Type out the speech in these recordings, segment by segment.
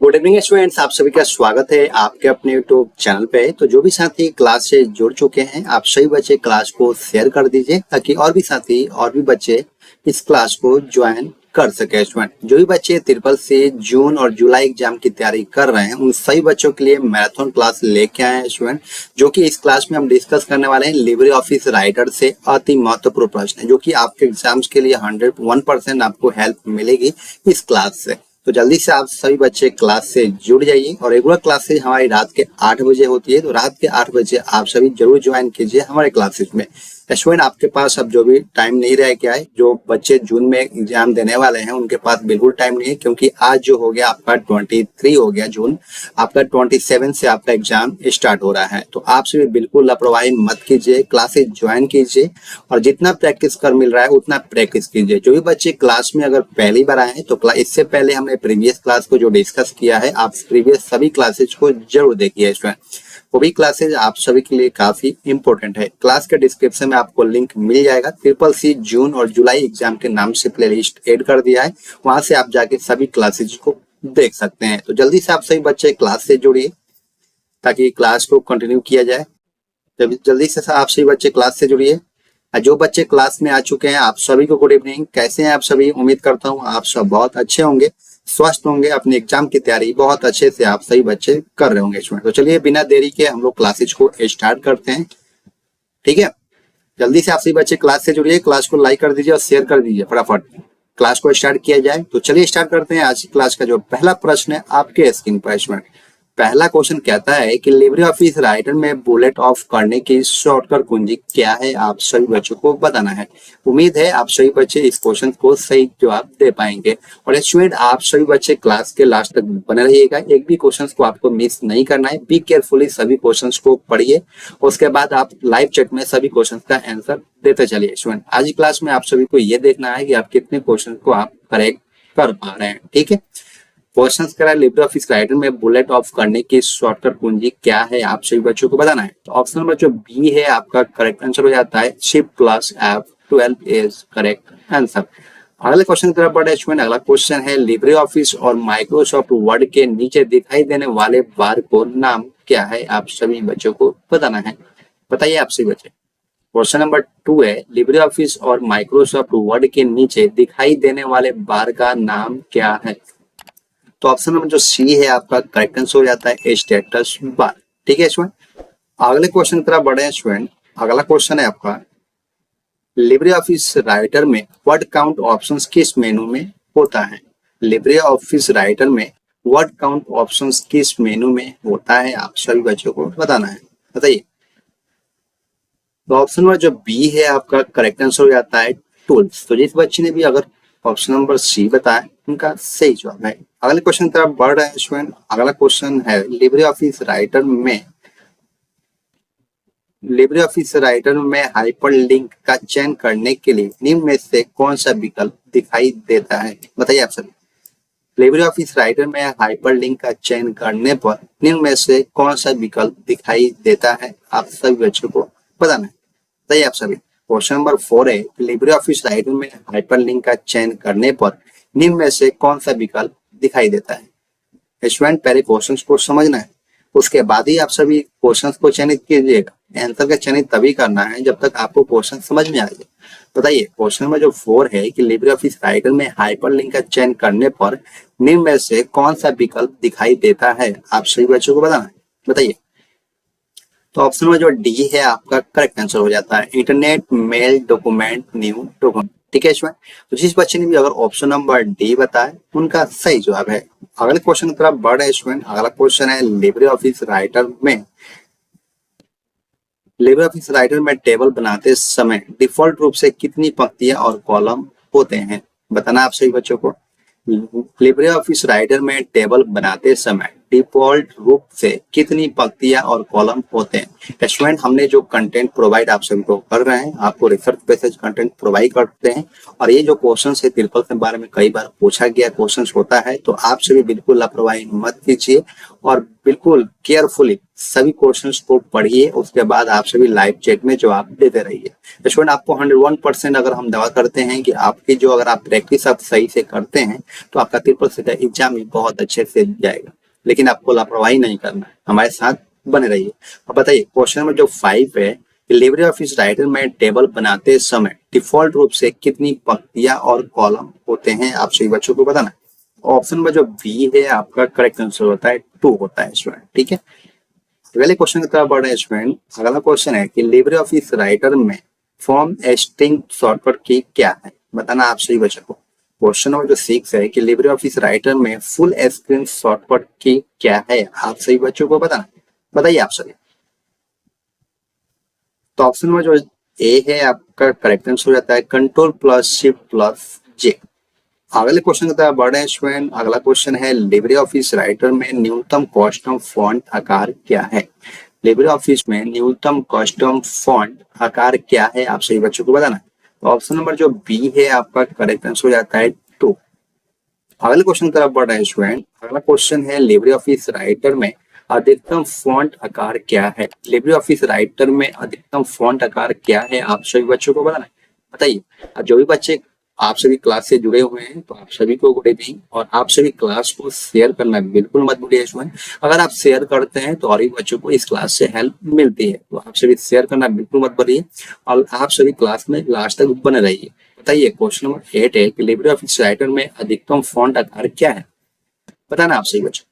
Good evening students, आप सभी का स्वागत है आपके अपने यूट्यूब चैनल पे। तो जो भी साथी क्लास से जुड़ चुके हैं, आप सभी बच्चे क्लास को शेयर कर दीजिए ताकि और भी साथी और भी बच्चे इस क्लास को ज्वाइन कर सके। स्टूडेंट जो भी बच्चे ट्रिपल सी जून और जुलाई एग्जाम की तैयारी कर रहे हैं, उन सभी बच्चों के लिए मैराथन क्लास लेके आए हैं स्टूडेंट, जो कि इस क्लास में हम डिस्कस करने वाले हैं लिब्रे ऑफिस राइटर से अति महत्वपूर्ण प्रश्न, जो कि आपके एग्जाम्स के लिए 101% आपको हेल्प मिलेगी इस क्लास से। तो जल्दी से आप सभी बच्चे क्लास से जुड़ जाइए और रेगुलर क्लासेज हमारी रात के 8 बजे होती है, तो रात के 8 बजे आप सभी जरूर ज्वाइन कीजिए हमारे क्लासेज में। स्टूडेंट आपके पास अब जो भी टाइम नहीं रह गया है, जो बच्चे जून में एग्जाम देने वाले हैं उनके पास बिल्कुल टाइम नहीं है, क्योंकि आज जो हो गया आपका 23 हो गया जून, आपका 27 से आपका एग्जाम स्टार्ट हो रहा है। तो आप सभी बिल्कुल लापरवाही मत कीजिए, क्लासेज ज्वाइन कीजिए और जितना प्रैक्टिस कर मिल रहा है उतना प्रैक्टिस कीजिए। जो भी बच्चे क्लास में अगर पहली बार आए हैं, तो इससे पहले हमने प्रीवियस क्लास को जो डिस्कस किया है, आप प्रीवियस सभी क्लासेज को जरूर देखिए स्टूडेंट, वो भी क्लासेज आप सभी के लिए काफी इंपॉर्टेंट है। क्लास के डिस्क्रिप्शन में आपको लिंक मिल जाएगा, ट्रिपल सी जून और जुलाई एग्जाम के नाम से प्लेलिस्ट ऐड कर दिया है, वहां से आप जाके सभी क्लासेज को देख सकते हैं। तो जल्दी से आप सभी बच्चे क्लास से जुड़िए ताकि क्लास को कंटिन्यू किया जाए। जल्दी से आप सभी बच्चे क्लास से जुड़िए। जो बच्चे क्लास में आ चुके हैं, आप सभी को गुड इवनिंग। कैसे हैं आप सभी? उम्मीद करता हूँ आप सब बहुत अच्छे होंगे, स्वस्थ होंगे, अपने एग्जाम की तैयारी बहुत अच्छे से आप सही बच्चे कर रहे होंगे स्टूडेंट। तो चलिए बिना देरी के हम लोग क्लासेज को स्टार्ट करते हैं, ठीक है। जल्दी से आप सभी बच्चे क्लास से जुड़िए, क्लास को लाइक कर दीजिए और शेयर कर दीजिए, फटाफट क्लास को स्टार्ट किया जाए। तो चलिए स्टार्ट करते हैं आज की क्लास का जो पहला प्रश्न है आपके स्क्रीन पर स्टूडेंट। पहला क्वेश्चन कहता है कि लिब्रे ऑफिस राइटर में बुलेट ऑफ करने की शॉर्टकट कुंजी क्या है, आप सभी बच्चों को बताना है। उम्मीद है आप सभी बच्चे इस क्वेश्चन को सही जवाब दे पाएंगे। और स्टूडेंट आप सभी बच्चे क्लास के लास्ट तक बने रहिएगा, एक भी क्वेश्चन को आपको मिस नहीं करना है। बी केयरफुली सभी क्वेश्चन को पढ़िए, उसके बाद आप लाइव चैट में सभी क्वेश्चन का आंसर देते चलिए स्टूडेंट। आज की क्लास में आप सभी को ये देखना है कि आप कितने क्वेश्चन को आप करेक्ट कर पा रहे हैं, ठीक है। क्वेश्चंस करा लिब्रे ऑफिस राइटर में बुलेट ऑफ करने की शॉर्टकट कुंजी क्या है, आप सभी बच्चों को बताना है। तो ऑप्शन नंबर जो बी है आपका करेक्ट आंसर हो जाता है, shift plus F12 is correct answer. अगले क्वेश्चन की तरफ बढ़े स्टूडेंट। अगला क्वेश्चन है लिब्रे ऑफिस और माइक्रोसॉफ्ट वर्ड के नीचे दिखाई देने वाले बार को नाम क्या है, आप सभी बच्चों को बताना है। बताइए आप सभी बच्चे। क्वेश्चन नंबर 2 है लिब्रे ऑफिस और माइक्रोसॉफ्ट वर्ड के नीचे दिखाई देने वाले बार का नाम क्या है। तो ऑप्शन नंबर जो सी है आपका करेक्ट आंसर हो जाता है स्टेटस बार, ठीक है स्टूडेंट। अगले क्वेश्चन की तरफ बढ़े हैं स्टूडेंट। अगला क्वेश्चन है आपका लिब्रे ऑफिस राइटर में वर्ड काउंट ऑप्शंस किस मेनू में होता है। लिब्रे ऑफिस राइटर में वर्ड काउंट ऑप्शंस किस मेनू में होता है, आप सभी बच्चों को बताना है। बताइए। तो ऑप्शन नंबर जो बी है आपका करेक्ट आंसर हो जाता है टूल्स। तो जिस बच्चे ने भी अगर ऑप्शन नंबर सी बताया उनका सही जवाब है। अगले क्वेश्चन की तरफ बढ़ रहे हैं स्टूडेंट। अगला क्वेश्चन है लिब्रे ऑफिस राइटर में हाइपरलिंक का चयन करने के लिए निम्न में से कौन सा विकल्प दिखाई देता है। बताइए आप सभी। लिब्रे ऑफिस राइटर में हाइपरलिंक का चयन करने पर निम्न में से कौन सा विकल्प दिखाई देता है, आप सभी बच्चों को बताना है। बताइए आप सभी। क्वेश्चन नंबर 4 है लिब्रे ऑफिस राइटर में हाइपरलिंक का चयन करने पर निम्न में से कौन सा विकल्प दिखाई देता है। स्टूडेंट पहले क्वेश्चंस को समझना है, उसके बाद ही आप सभी क्वेश्चंस को चयनित कीजिएगा। आंसर का चयनित तभी करना है जब तक आपको क्वेश्चन समझ में आ जाए। बताइए। क्वेश्चन नंबर जो 4 है कि लिब्रे ऑफिस राइटर में हाइपरलिंक का चयन करने पर निम्न में से कौन सा विकल्प दिखाई देता है, आप सभी बच्चों को बताना है। बताइए। तो ऑप्शन नंबर जो डी है आपका करेक्ट आंसर हो जाता है, internet mail document new document, ठीक है स्टूडेंट। तो जिस बच्चे ने भी अगर ऑप्शन नंबर डी बताया उनका सही जवाब है। अगले क्वेश्चन की तरफ बढ़ रहे स्टूडेंट। अगला क्वेश्चन है लिब्रे ऑफिस राइटर में टेबल बनाते समय डिफॉल्ट रूप से कितनी पंक्तियां और कॉलम होते हैं, बताना आप सभी बच्चों को। लिब्रे ऑफिस राइटर में टेबल बनाते समय डिफॉल्ट रूप से कितनी पंक्तियां और कॉलम होते हैं। स्टूडेंट हमने जो कंटेंट प्रोवाइड आप सभी को कर रहे हैं, आपको रिसर्च बेस्ड कंटेंट प्रोवाइड करते हैं, और ये जो क्वेश्चन है ट्रिपल के बारे में कई बार पूछा गया क्वेश्चन होता है, तो आप सभी बिल्कुल लापरवाही मत कीजिए और बिल्कुल केयरफुली सभी क्वेश्चंस को पढ़िए, उसके बाद आप सभी लाइव चैट में जवाब देते रहिए। स्टूडेंट आपको 101% अगर हम दावा करते हैं कि आपकी जो अगर आप प्रैक्टिस आप सही से करते हैं तो आपका ट्रिपल सी का एग्जाम भी बहुत अच्छे से जाएगा। लेकिन आपको लापरवाही नहीं करना है, हमारे साथ बने रहिए। अब बताइए क्वेश्चन नंबर जो 5 है, लिब्रे ऑफिस राइटर में टेबल बनाते समय डिफॉल्ट रूप से कितनी पंक्तियां और कॉलम होते हैं, आप सभी बच्चों को बताना। ऑप्शन में जो बी है आपका करेक्ट आंसर होता है 2 होता है स्टूडेंट, ठीक है। अगले क्वेश्चन की तरफ बढ़ रहे हैं स्टूडेंट। अगला क्वेश्चन है कि लिब्रे ऑफिस राइटर में फॉर्म स्ट्रिंग शॉर्टकट की क्या है, बताना आप सभी बच्चों को। क्वेश्चन नंबर जो 6 है कि लिब्रे ऑफिस राइटर में फुल स्क्रीन शॉर्टकट की क्या है, आप सभी बच्चों को बताना। बताइए आप सभी। तो ऑप्शन में जो ए है आपका करेक्ट आंसर हो जाता है कंट्रोल प्लस शिफ्ट प्लस जे। अगले क्वेश्चन की तरफ बढ़ रहे हैं स्टूडेंट। अगला क्वेश्चन है लिब्रे ऑफिस राइटर में न्यूनतम कस्टम फॉन्ट आकार क्या है। लिब्रे ऑफिस में न्यूनतम कस्टम फॉन्ट आकार क्या है, आप सभी बच्चों को बताना। तो ऑप्शन नंबर जो बी है आपका करेक्ट आंसर हो जाता है 2। अगले क्वेश्चन की तरफ बढ़ रहे हैं स्टूडेंट। अगला क्वेश्चन है लिब्रे ऑफिस राइटर में अधिकतम फॉन्ट आकार क्या है। लिब्रे ऑफिस राइटर में अधिकतम फॉन्ट आकार क्या है, आप सभी बच्चों को बताना है। बताइए। अब जो भी बच्चे आप सभी क्लास से जुड़े हुए हैं तो आप सभी को गुड इवनिंग, और आप सभी क्लास को शेयर करना बिल्कुल मत भूलिए स्टूडेंट। अगर आप शेयर करते हैं तो और भी बच्चों को इस क्लास से हेल्प मिलती है, तो आप सभी शेयर करना बिल्कुल मत भूलिए और आप सभी क्लास में लास्ट तक बने रहिए। बताइए क्वेश्चन नंबर 8 है कि लिब्रे ऑफिस राइटर में अधिकतम फॉन्ट आकार क्या है, बताना आप सही बच्चों।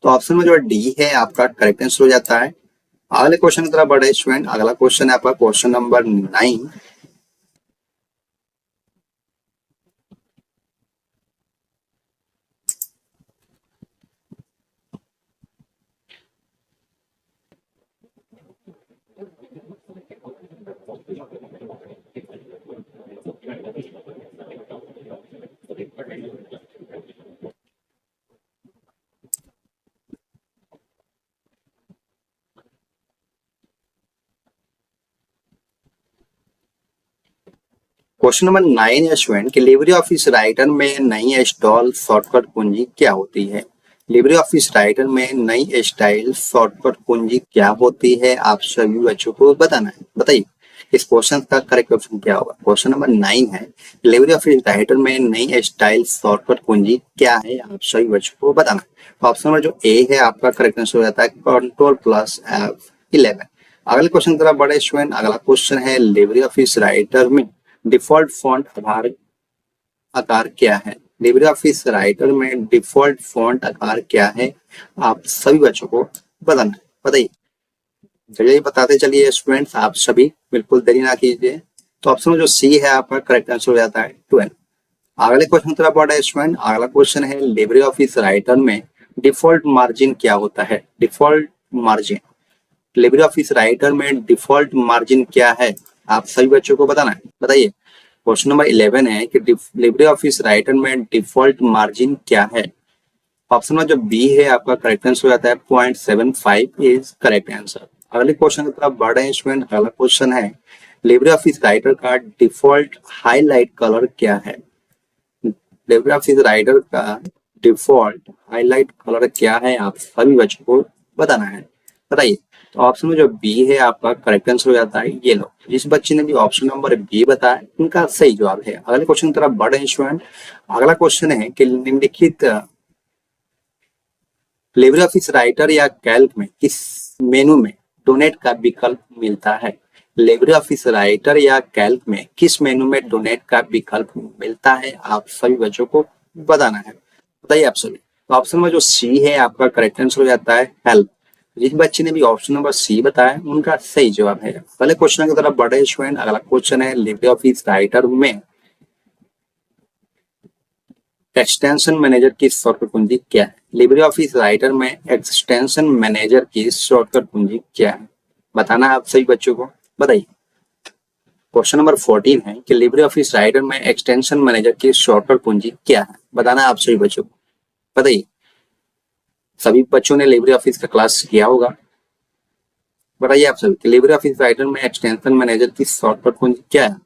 तो ऑप्शन में जो डी है आपका करेक्ट आंसर हो जाता है। अगले क्वेश्चन की तरफ बढ़े स्टूडेंट। अगला क्वेश्चन है आपका क्वेश्चन नंबर 9। क्वेश्चन नंबर 9 है स्टूडेंट कि लिब्रे ऑफिस राइटर में नई स्टॉल शॉर्टकट कुंजी क्या होती है। लिब्रे ऑफिस राइटर में नई स्टाइल शॉर्टकट कुंजी क्या होती है, आप सभी बच्चों को बताना है। बताइए इस क्वेश्चन का करेक्ट ऑप्शन क्या होगा। क्वेश्चन नंबर 9 है लिब्रे ऑफिस राइटर में नई स्टाइल शॉर्टकट कुंजी क्या है, आप सभी बच्चों को बताना। ऑप्शन नंबर जो ए है आपका करेक्ट आंसर हो जाता है कंट्रोल प्लस F11। अगले क्वेश्चन की तरफ बढ़े स्टूडेंट। अगला क्वेश्चन है लिब्रे ऑफिस राइटर में डिफॉल्ट फॉन्ट आकार क्या है। लिब्रे ऑफिस राइटर में डिफॉल्ट फॉन्ट आकार क्या है, आप सभी बच्चों को बताना है। बताइए। चलिए बताते चलिए स्टूडेंट्स, आप सभी बिल्कुल देरी ना कीजिए। तो ऑप्शन में जो सी है आपका करेक्ट आंसर हो जाता है 12। अगले क्वेश्चन की तरफ बढ़ रहे हैं स्टूडेंट। अगला क्वेश्चन है लिब्रे ऑफिस राइटर में डिफॉल्ट मार्जिन क्या होता है। Default margin, Libre office writer में डिफॉल्ट मार्जिन क्या है, आप सभी बच्चों को बताना है। बताइए। क्वेश्चन नंबर 11 है कि लिब्रे ऑफिस राइटर में डिफॉल्ट मार्जिन क्या है। ऑप्शन में जो बी है आपका करेक्ट आंसर हो जाता है 0.75 इज करेक्ट आंसर। अगले क्वेश्चन की तरफ बढ़ रहे हैं स्टूडेंट। अगला क्वेश्चन है लिब्रे ऑफिस राइटर का डिफॉल्ट हाईलाइट कलर क्या है। लिब्रे ऑफिस राइटर का डिफॉल्ट हाईलाइट कलर क्या है, आप सभी बच्चों को बताना है। बताइए। तो ऑप्शन में जो बी है आपका करेक्ट आंसर हो जाता है येलो। जिस बच्चे ने भी ऑप्शन नंबर बी बताया उनका सही जवाब है। अगले क्वेश्चन की तरफ बढ़ रहे हैं स्टूडेंट। अगला क्वेश्चन है कि निम्नलिखित लिब्रे ऑफिस राइटर या कैल्क में किस मेनू में डोनेट का विकल्प मिलता है। लिब्रे ऑफिस राइटर या कैल्क में किस मेनू में डोनेट का विकल्प मिलता है, आप सभी बच्चों को बताना है। बताइए आप सभी। तो ऑप्शन में जो सी है आपका करेक्ट आंसर हो जाता है हेल्प। जिस बच्चे ने भी ऑप्शन नंबर सी बताया उनका सही जवाब है। पहले क्वेश्चन की तरफ बढ़े स्टूडेंट। अगला क्वेश्चन है लिब्रे ऑफिस राइटर में एक्सटेंशन मैनेजर की शॉर्टकट कुंजी क्या है। लिब्रे ऑफिस राइटर में एक्सटेंशन मैनेजर की शॉर्टकट कुंजी क्या है, बताना आप सभी बच्चों को। बताइए। क्वेश्चन नंबर 14 है कि लिब्रे ऑफिस राइटर में एक्सटेंशन मैनेजर की शॉर्टकट कुंजी क्या है, बताना आप सभी बच्चों को। बताइए। सभी बच्चों ने लिब्रे ऑफिस का क्लास किया होगा। बताइए आप सभी कि लिब्रे ऑफिस राइटर में एक्सटेंशन मैनेजर की शॉर्टकट कुंजी क्या है।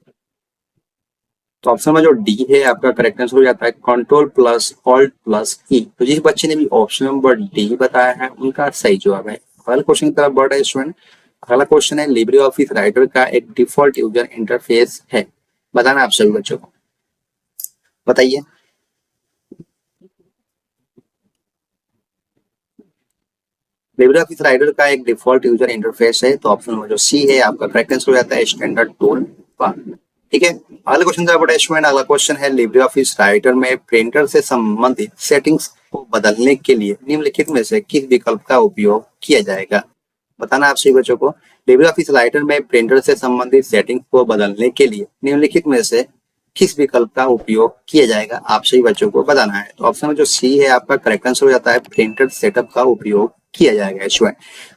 तो ऑप्शन में जो डी है आपका करेक्ट आंसर हो जाता है कंट्रोल प्लस ऑल्ट प्लस ई। तो जिस बच्चे ने भी ऑप्शन नंबर डी बताया है उनका सही जवाब है। अगला क्वेश्चन की तरफ बढ़ रहे हैं स्टूडेंट। अगला क्वेश्चन है लिब्रे ऑफिस राइटर का एक डिफॉल्ट यूजर इंटरफेस है, बताना आप सभी बच्चों को। बताइए। लिब्रे ऑफिस राइटर का एक डिफॉल्ट यूजर इंटरफेस है, तो ऑप्शन नंबर जो सी है आपका करेक्ट आंसर हो जाता है स्टैंडर्ड टूल बार। ठीक है, अगला क्वेश्चन जरा बड़ा स्टूडेंट, अगला क्वेश्चन है लिब्रे ऑफिस राइटर में प्रिंटर से संबंधित सेटिंग्स को बदलने के लिए निम्नलिखित में से किस विकल्प का उपयोग किया जाएगा। बताना आप सभी बच्चों को, लिब्रे ऑफिस राइटर में प्रिंटर से संबंधित सेटिंग्स को बदलने के लिए निम्नलिखित में से किस विकल्प का उपयोग किया जाएगा, आप सभी बच्चों को बताना है। तो ऑप्शन जो सी है आपका करेक्ट आंसर हो जाता है प्रिंटर सेटअप का उपयोग किया जाएगा स्टूडेंट।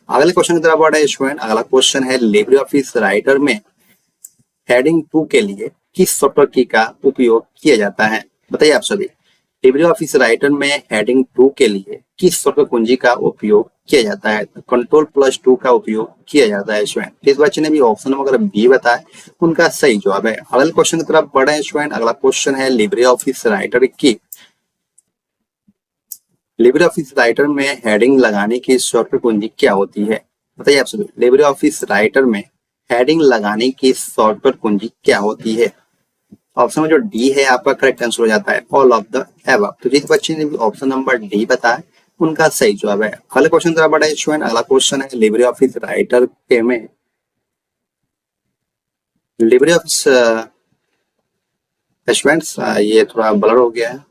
अगले क्वेश्चन की तरफ बढ़े स्टूडेंट, अगला क्वेश्चन है लिब्रे ऑफिस राइटर में हेडिंग 2 के लिए किस सॉफ्टवेयर की का उपयोग किया जाता है, बताइए आप सभी। लिब्रे ऑफिस राइटर में हेडिंग 2 के लिए किस सॉफ्टवेयर कुंजी का उपयोग किया जाता है, Ctrl+2 का उपयोग किया जाता है स्टूडेंट। इस बच्चे ने भी ऑप्शन नंबर बी बताया, उनका सही जवाब है। अगले क्वेश्चन की तरफ बढ़े स्टूडेंट, अगला क्वेश्चन है लिब्रे ऑफिस राइटर में हेडिंग लगाने की सॉफ्टवेयर कुंजी क्या होती है, बताइए आप सभी। लिब्रे ऑफिस राइटर में हेडिंग लगाने की सॉफ्टवेयर कुंजी क्या होती है। ऑप्शन में जो डी है आपका करेक्ट आंसर हो जाता है ऑल ऑफ द एबव। तो जिस बच्चे ने भी ऑप्शन नंबर डी बताया उनका सही जवाब है। अगला क्वेश्चन जरा बड़ा स्टूडेंट, अगला क्वेश्चन है लिब्रे ऑफिस राइटर के में लिब्रे ऑफिस स्टूडेंट्स ये थोड़ा ब्लर हो गया है।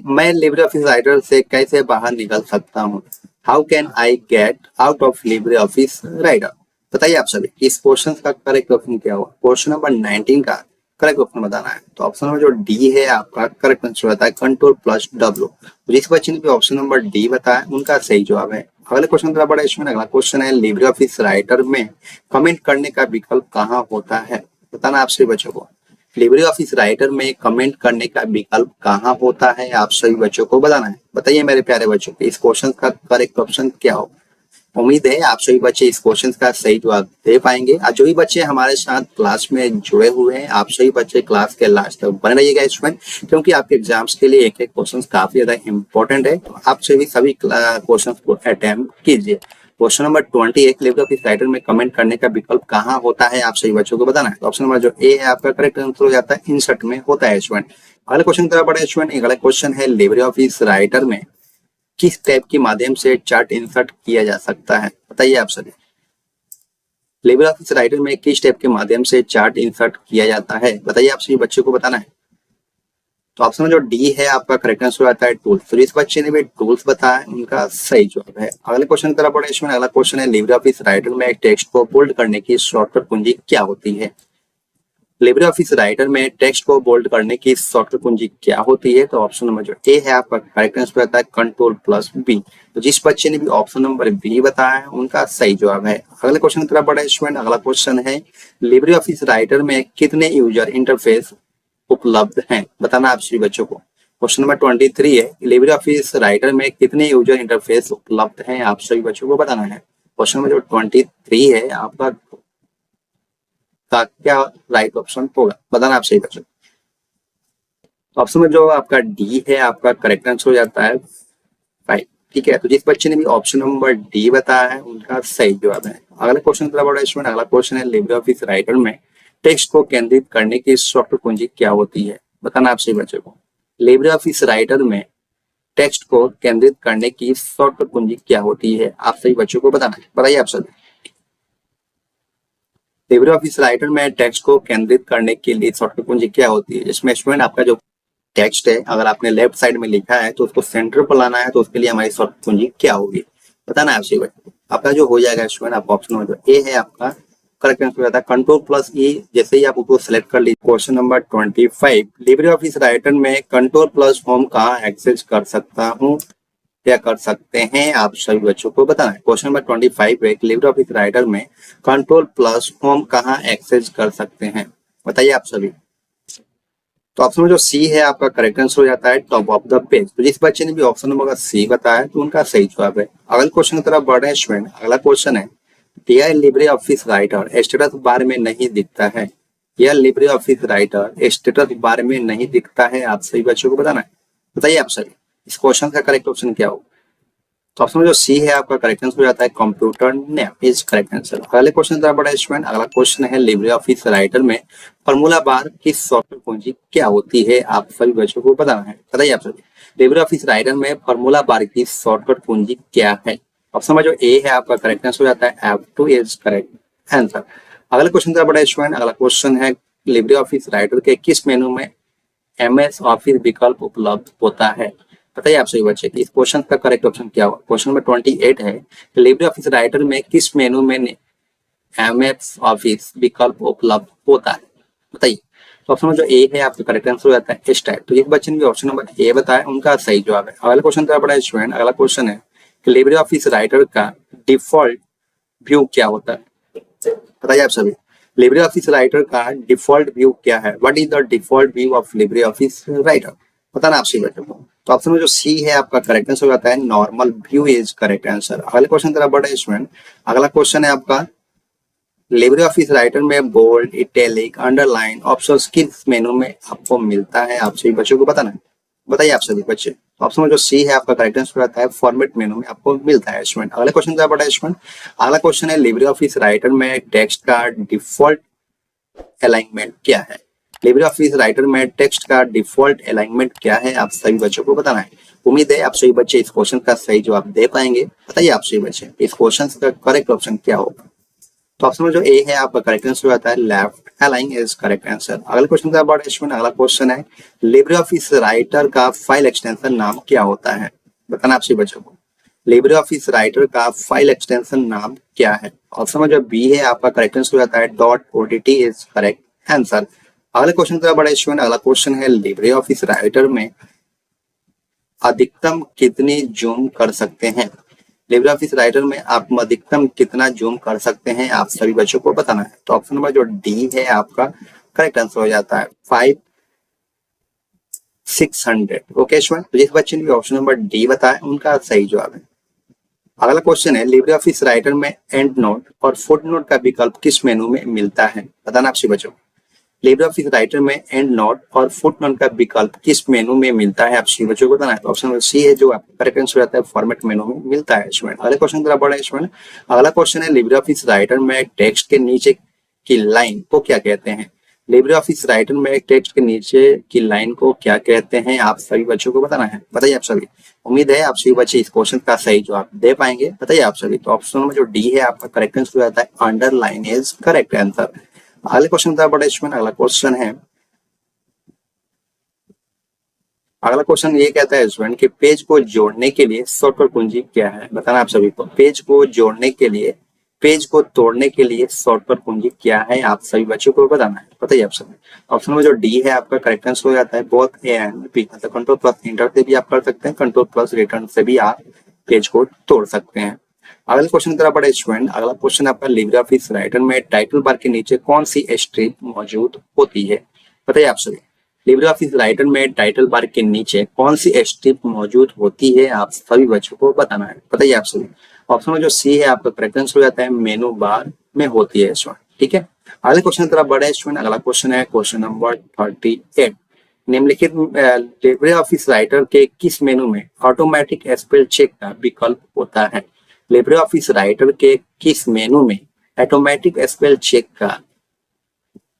मैं लिब्रे ऑफिस राइटर से कैसे बाहर निकल सकता हूँ, how can I get out of Libre office writer, बताइए आप सभी। इस क्वेश्चन का करेक्ट ऑप्शन क्या हुआ, क्वेश्चन नंबर 19 का करेक्ट ऑप्शन बताना है। तो ऑप्शन नंबर जो डी है आपका करेक्ट आंसर होता है Ctrl+W। जिस बच्चे ने भी ऑप्शन नंबर डी बताया उनका सही जवाब है। अगले क्वेश्चन का बड़ा इसमें अगला क्वेश्चन है लिब्रे ऑफिस राइटर में कमेंट करने का विकल्प कहाँ होता है, बताना आप सभी बच्चों को। लिब्रे ऑफिस राइटर में कमेंट करने का विकल्प कहाँ होता है, आप सभी बच्चों को बताना है। बताइए मेरे प्यारे बच्चों, इस क्वेश्चन का करेक्ट ऑप्शन क्या हो। उम्मीद है आप सभी बच्चे इस क्वेश्चन का सही जवाब दे पाएंगे। आज जो भी बच्चे हमारे साथ क्लास में जुड़े हुए हैं, आप सभी बच्चे क्लास के लास्ट तक बने रहिएगा स्टूडेंट, क्योंकि आपके एग्जाम्स के लिए एक एक क्वेश्चन काफी ज्यादा इंपॉर्टेंट है। तो आप सभी क्वेश्चन को अटेम्प्ट कीजिए। Question number 21, Libre office writer में कमेंट करने का विकल्प कहाँ होता है, आप सही बच्चों को बताना है। तो ऑप्शन नंबर जो ए है आपका करेक्ट आंसर हो जाता है इंसर्ट में होता है स्टूडेंट। अगले क्वेश्चन की तरफ बढ़े स्टूडेंट, अगला क्वेश्चन है लिब्रे ऑफिस राइटर में किस टैब के माध्यम से चार्ट इंसर्ट किया जा सकता है, बताइए आप सभी। लिब्रे ऑफिस राइटर में किस टैब के माध्यम से चार्ट इंसर्ट किया जाता है, बताइए आप सभी बच्चों को बताना है। तो ऑप्शन में जो डी है आपका करेक्ट आंसर आता है टूल्स। तो जिस बच्चे ने भी टूल्स बताया उनका सही जवाब है। अगले क्वेश्चन की तरफ बढ़े इसमें अगला क्वेश्चन है लिब्रे ऑफिस राइटर में टेक्स्ट को बोल्ड करने की शॉर्टकट कुंजी क्या होती है। लिब्रे ऑफिस राइटर में टेक्स्ट को बोल्ड करने की शॉर्टकट कुंजी क्या होती है। तो ऑप्शन नंबर जो ए है आपका करेक्ट आंसर आता है Ctrl+B। तो जिस बच्चे ने भी ऑप्शन नंबर बी बताया है उनका सही जवाब है। अगले क्वेश्चन की तरफ बढ़े स्टूडेंट, अगला क्वेश्चन है लिब्रे ऑफिस राइटर में कितने यूजर इंटरफेस उपलब्ध हैं, बताना आप सभी बच्चों को। क्वेश्चन नंबर 23 है लिब्रे ऑफिस राइटर में कितने यूजर इंटरफेस उपलब्ध हैं, आप सभी बच्चों को बताना है। क्वेश्चन नंबर जो 23 है आपका का क्या राइट ऑप्शन होगा, बताना आप सही बच्चों। ऑप्शन में जो आपका डी है आपका करेक्ट आंसर हो जाता है 5। ठीक है, तो जिस बच्चे ने भी ऑप्शन नंबर डी बताया है उनका सही जवाब है। अगला क्वेश्चन की तरफ बढ़े स्टूडेंट, अगला क्वेश्चन है लिब्रे ऑफिस राइटर में टेक्स्ट को केंद्रित करने की सॉफ्टवेयर कुंजी क्या होती है, बताना आप सही बच्चों को। लिब्रे ऑफिस राइटर में टेक्स्ट को केंद्रित करने की सॉफ्टवेयर कुंजी क्या होती है, आप सही बच्चों को बताना है। बताइए आप सभी। लिब्रे ऑफिस राइटर में टेक्स्ट को केंद्रित करने के लिए शॉर्टकट कुंजी क्या होती है। इसमें स्टूडेंट आपका जो टेक्स्ट है अगर आपने लेफ्ट साइड में लिखा है तो उसको सेंटर पर लाना है, तो उसके लिए हमारी शॉर्टकट कुंजी क्या होगी, बताना है आपसे बच्चों। आपका जो हो जाएगा स्टूडेंट, आप ऑप्शन नंबर जो ए है आपका करेक्ट आंसर आता है Ctrl+E। जैसे ही आप उसको सेलेक्ट कर लीजिए। Question number 25, Libre office writer में Ctrl+होम कहाँ एक्सेस कर सकता हूँ, क्या कर सकते हैं, आप सभी बच्चों को बताना है। क्वेश्चन नंबर 25 है लिब्रे ऑफिस राइटर में Ctrl+होम कहाँ एक्सेस कर सकते हैं, बताइए आप सभी। तो ऑप्शन में जो सी है आपका करेक्ट आंसर हो जाता है टॉप ऑफ द पेज। तो जिस बच्चे ने भी ऑप्शन नंबर सी बताया तो उनका सही जवाब है। अगले क्वेश्चन की तरफ बढ़ रहे हैं स्टूडेंट, अगला क्वेश्चन है यह Libre office writer status bar में नहीं दिखता है, यह Libre office writer status bar में नहीं दिखता है, आप सभी बच्चों को बताना है। बताइए आप सभी इस क्वेश्चन का करेक्ट ऑप्शन क्या हो। तो ऑप्शन में जो सी है आपका करेक्ट आंसर हो जाता है computer name is correct answer. अगले क्वेश्चन तरफ बढ़े स्टूडेंट। अगला क्वेश्चन है लिब्रे ऑफिस राइटर में फॉर्मूला बार की सॉफ्टवेयर कुंजी क्या होती है, आप सभी बच्चों को बताना है। बताइए आप सभी, लिब्रे ऑफिस राइटर में फॉर्मूला बार की सॉफ्टवेयर कुंजी क्या है। ऑप्शन में जो ए है आपका करेक्ट आंसर हो जाता है F2 इज करेक्ट आंसर। अगले क्वेश्चन तरफ बढ़े स्टूडेंट। अगला क्वेश्चन है लिब्रे ऑफिस राइटर के किस मेनू में MS ऑफिस विकल्प उपलब्ध होता है। बताइए आप सभी बच्चे कि इस क्वेश्चन का करेक्ट ऑप्शन क्या होगा। क्वेश्चन नंबर 28 है कि लिब्रे ऑफिस राइटर में किस मेनू में MS ऑफिस विकल्प उपलब्ध होता है। बताइए। तो ऑप्शन जो ए है आपका करेक्ट आंसर हो जाता है स्टाइल। तो जिस बच्चे ने भी ऑप्शन नंबर ए बताया उनका सही जवाब है। अगला क्वेश्चन तो बड़ा स्टूडेंट। अगला क्वेश्चन है कि लिब्रे ऑफिस राइटर का डिफॉल्ट व्यू क्या होता है। बताइए आप सभी, लिब्रे ऑफिस राइटर का डिफॉल्ट व्यू क्या है। What is the default view of Libre office writer, बताना आप सभी बच्चों को। तो ऑप्शन में जो सी है आपका करेक्ट आंसर हो जाता है normal view is correct answer. अगले क्वेश्चन तरफ बढ़े स्टूडेंट। अगला क्वेश्चन है आपका लिब्रे ऑफिस राइटर में बोल्ड, इटैलिक, अंडरलाइन ऑप्शन किस मेनू में आपको मिलता है, आप सभी बच्चों को बताना है। बताइए आप सभी बच्चे। ऑप्शन में जो सी है आपका करेक्ट आंसर रहता है फॉर्मेट मेनू में आपको मिलता है स्टूडेंट। अगले क्वेश्चन तरफ बढ़े स्टूडेंट। अगला क्वेश्चन है लिब्रे ऑफिस राइटर में टेक्स्ट का डिफॉल्ट अलाइनमेंट क्या है। लिब्रे ऑफिस राइटर में टेक्स्ट का डिफॉल्ट अलाइनमेंट क्या है, आप सभी बच्चों को बताना है। उम्मीद है आप सभी बच्चे इस क्वेश्चन का सही जवाब दे पाएंगे। बताइए आप सभी बच्चे इस क्वेश्चन का करेक्ट ऑप्शन क्या होगा। तो ऑप्शन में जो ए है आपका करेक्ट आंसर हो जाता है left align is correct answer. अगले क्वेश्चन का बड़ा स्टूडेंट। अगला क्वेश्चन है लिब्रे ऑफिस राइटर का फाइल एक्सटेंशन नाम क्या होता है। बताना आप सभी बच्चों को, लिब्रे ऑफिस राइटर का फाइल एक्सटेंशन नाम क्या है। ऑप्शन में जो बी है आपका करेक्ट आंसर हो जाता है .odt इज करेक्ट आंसर। अगले क्वेश्चन का बड़ा स्टूडेंट। अगला क्वेश्चन है लिब्रे ऑफिस राइटर में अधिकतम कितनी जूम कर सकते हैं। लिब्रे ऑफिस राइटर में आप अधिकतम कितना जूम कर सकते हैं, आप सभी बच्चों को बताना है। तो ऑप्शन नंबर जो डी है आपका करेक्ट आंसर हो जाता है 5600। ओके स्टूडेंट, तो जिस बच्चे ने भी ऑप्शन नंबर डी बताया उनका सही जवाब है। अगला क्वेश्चन है लिब्रे ऑफिस राइटर में एंड नोट और फुट नोट का विकल्प किस मेनू में मिलता है। बताना आप सभी बच्चों को, लिब्रे ऑफिस राइटर में एंड नोट और फुट नोट का विकल्प किस मेनू में मिलता है, आप सभी बच्चों को बताना है। तो ऑप्शन सी है जो आपका करेक्ट आंसर रहता है फॉर्मेट मेनू में मिलता है स्टूडेंट। अगले क्वेश्चन तरफ बढ़े स्टूडेंट। अगला क्वेश्चन है लिब्रे ऑफिस राइटर में टेक्स्ट के नीचे की लाइन को क्या कहते हैं। लिब्रे ऑफिस राइटर में टेक्स्ट के नीचे की लाइन को क्या कहते हैं, आप सभी बच्चों को बताना है। बताइए आप सभी। उम्मीद है आप सभी बच्चे इस क्वेश्चन का सही जवाब दे पाएंगे। बताइए आप सभी। तो ऑप्शन में जो डी है आपका करेक्ट आंसर हो जाता है अंडरलाइन इज करेक्ट आंसर। अगले क्वेश्चन तरफ बढ़े स्टूडेंट। अगला क्वेश्चन है, अगला क्वेश्चन ये कहता है स्टूडेंट कि पेज को जोड़ने के लिए शॉर्टकट कुंजी क्या है। बताना आप सभी को, पेज को जोड़ने के लिए, पेज को तोड़ने के लिए शॉर्टकट कुंजी क्या है, आप सभी बच्चों को बताना है। बताइए आप सभी। ऑप्शन में जो डी है आपका करेक्ट आंसर हो जाता है बोथ ए एंड बी। मतलब कंट्रोल प्लस इंटर से भी आप कर सकते हैं, कंट्रोल प्लस रिटर्न से भी आप पेज को तोड़ सकते हैं। अगले क्वेश्चन की तरफ बढ़े स्टूडेंट। अगला क्वेश्चन आपका लिब्रे ऑफिस राइटर में टाइटल बार के नीचे कौन सी स्ट्रिप मौजूद होती है। बताइए आप सभी, लिब्रे ऑफिस राइटर में टाइटल बार के नीचे कौन सी स्ट्रिप मौजूद होती है, आप सभी बच्चों को बताना है। बताइए आप सभी। ऑप्शन में जो सी है आपका करेक्ट आंसर हो जाता है मेनू बार में होती है स्टूडेंट। ठीक है, अगले क्वेश्चन की तरफ बढ़े स्टूडेंट। अगला क्वेश्चन है क्वेश्चन नंबर 38। निम्नलिखित लिब्रे ऑफिस राइटर के किस मेनू में ऑटोमेटिक स्पेल चेक का विकल्प होता है। लिब्रे ऑफिस राइटर के किस मेनू में ऑटोमेटिक स्पेल चेक का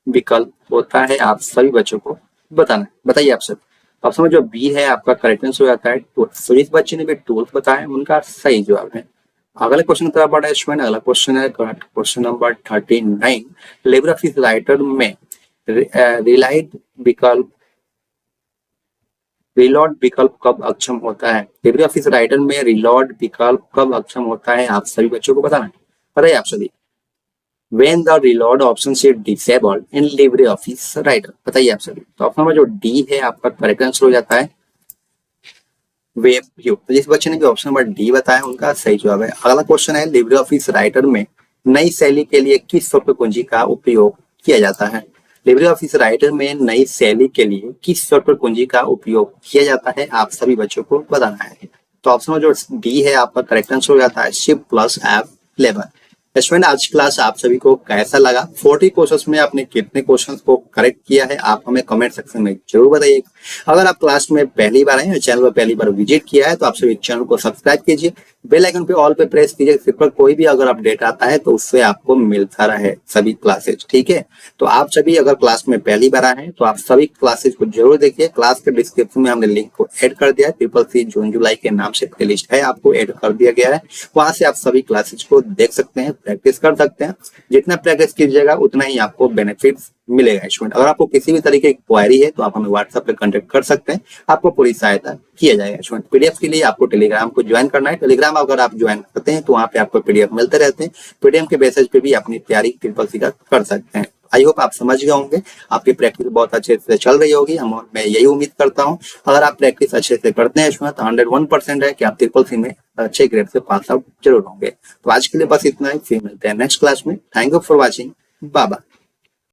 विकल्प होता है, आप सभी बच्चों को बताना। बताइए आप सब। ऑप्शन में जो बी है आपका करेक्ट आंसर हो जाता है टूल्स। तो जिस बच्चे ने भी टूल्स बताया उनका सही जवाब है। अगले क्वेश्चन की तरफ बढ़ा है स्टूडेंट। अगला क्वेश्चन है question number 39। Libre office writer में रिलाइड विकल्प, रिलोड विकल्प कब अक्षम होता है। लिब्रे ऑफिस राइटर में रिलोड विकल्प कब अक्षम होता है, आप सभी बच्चों को बताना है। बताइए आप सभी। When the reload option is disabled in LibreOffice Writer। बताइए आप सभी। तो ऑप्शन में जो डी है आपका करेक्ट आंसर हो जाता है वेब व्यू। तो जिस बच्चे ने भी ऑप्शन नंबर डी बताया उनका सही जवाब है। अगला क्वेश्चन है लिब्रे ऑफिस राइटर में नई शैली के लिए किस सॉफ्टवेयर कुंजी का उपयोग किया जाता है। लिब्रे ऑफिस राइटर में नई शैली के लिए किस सॉफ्टवेयर कुंजी का उपयोग किया जाता है, आप सभी बच्चों को बताना है। तो ऑप्शन में जो डी है आपका करेक्ट आंसर हो जाता है शिफ्ट प्लस F11। स्टूडेंट आज क्लास आप सभी को कैसा लगा, 40 क्वेश्चंस में आपने कितने क्वेश्चंस को करेक्ट किया है, आप हमें कमेंट सेक्शन में जरूर बताइए। अगर आप क्लास में पहली बार आए हैं, चैनल पर पहली बार विजिट किया है तो आप सभी चैनल को सब्सक्राइब कीजिए बेल आइकन पे ऑल पे प्रेस कीजिए, जिस पर कोई भी अगर अपडेट आता है तो उससे आपको मिलता रहे सभी क्लासेज। ठीक है, तो आप सभी अगर क्लास में पहली बार आए हैं तो आप सभी क्लासेज को जरूर देखिए। क्लास के डिस्क्रिप्शन में हमने लिंक को ऐड कर दिया है, ट्रिपल सी जून जुलाई के नाम से प्लेलिस्ट है, आपको ऐड कर दिया गया है। वहां से आप सभी क्लासेज को देख सकते हैं, प्रैक्टिस कर सकते हैं। जितना प्रैक्टिस कीजिएगा उतना ही आपको बेनिफिट्स मिलेगा स्टूडेंट। अगर आपको किसी भी तरीके की क्वेरी है तो आप हमें व्हाट्सएप पे कांटेक्ट कर सकते हैं, आपको पूरी सहायता किया जाएगा स्टूडेंट। पीडीएफ के लिए आपको टेलीग्राम को ज्वाइन करना है। टेलीग्राम अगर आप ज्वाइन करते हैं तो वहाँ पे आपको पीडीएफ मिलते रहते हैं। पीडीएफ के बेसिस पे भी अपनी तैयारी ट्रिपल सी का कर सकते हैं। आई होप आप समझ गए होंगे, आपकी प्रैक्टिस बहुत अच्छे से चल रही होगी, मैं यही उम्मीद करता हूँ। अगर आप प्रैक्टिस अच्छे से करते हैं इसमें तो 101% है कि आप ट्रिपल सी में अच्छे ग्रेड से पास आउट जरूर होंगे। तो आज के लिए बस इतना ही, फिर मिलते हैं नेक्स्ट क्लास में। Thank you for watching, bye bye.